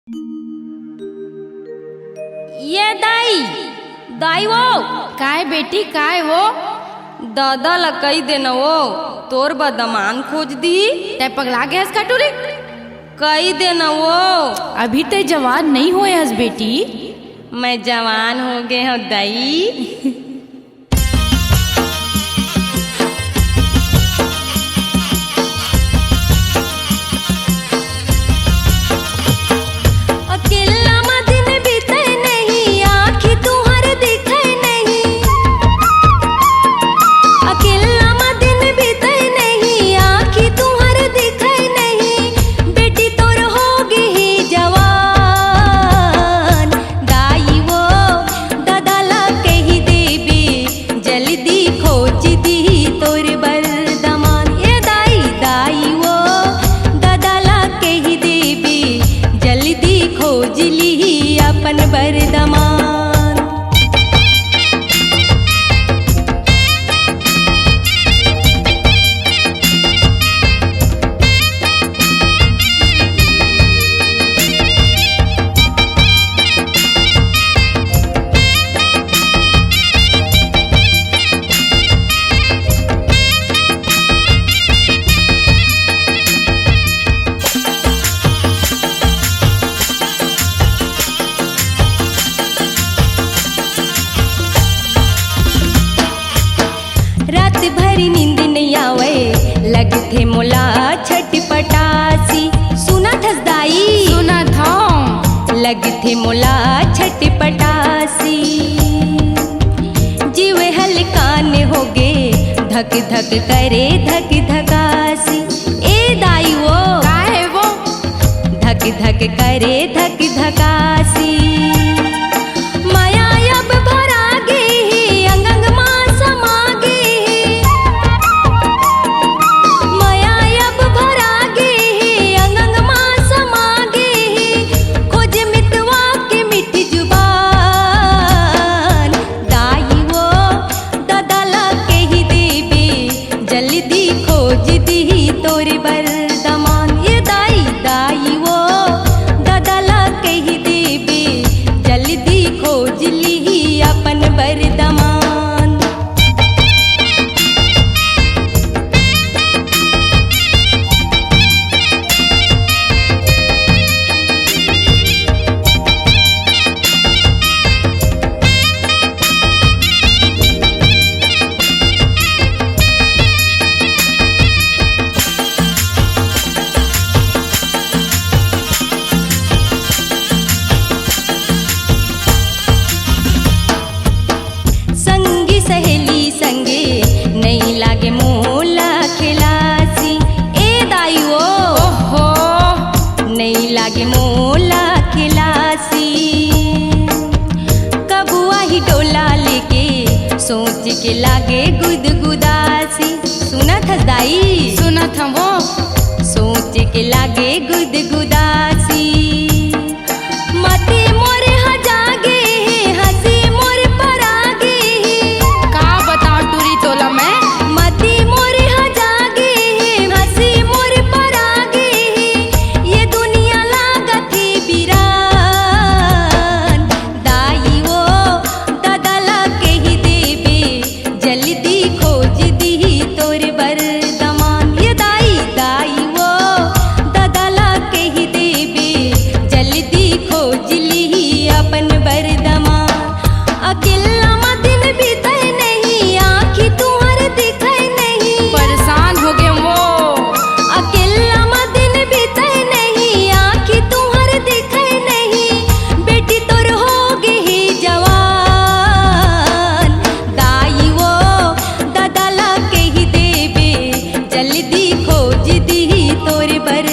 ये दाई दाई वो काय बेटी काय हो? दादा ला कई देना वो तोर बदमान खोज दी तै पगला गैस कटोरी कई देना वो अभी ते जवान नहीं हुए हस बेटी। मैं जवान हो गए हूँ दाई। अपन बरदमान रात भरी नींद नहीं आवे लगते मोला छटपटासी सुना थस दाई सुना था लगते मोला छटपटासी जीव हलकान हो गे धक धक करे धक धकासी ए दाई वो काहे वो धक धक करे धक धकासी लागे मोला खिलासी कबुआ ही डोला लेके सोच के लागे गुदगुदासी सुना था दाई सुना था वो सोच के लागे गुदगुदासी मते मोरे हजागे हंसी मोरे परागे का बताओ टूरी तोला मैं मते मोरे हजागे हंसी मोरे परागे ये दुनिया लागती बिरान दाई वो दादा के ही देबे जल्दी खोज दी तोर बरदमान ये दाई दाई वो दादा के ही देबे जल्दी खोज ली अपन बरदमान अकेला दिन बीते नहीं आँखी तुम्हार दिखे नहीं परेशान हो गए वो अकेला दिन बीते नहीं आँखी तुम्हार दिखे नहीं बेटी तोर हो गई जवान दाई वो दादा के ही देबे जल्दी खोज दी तोर बर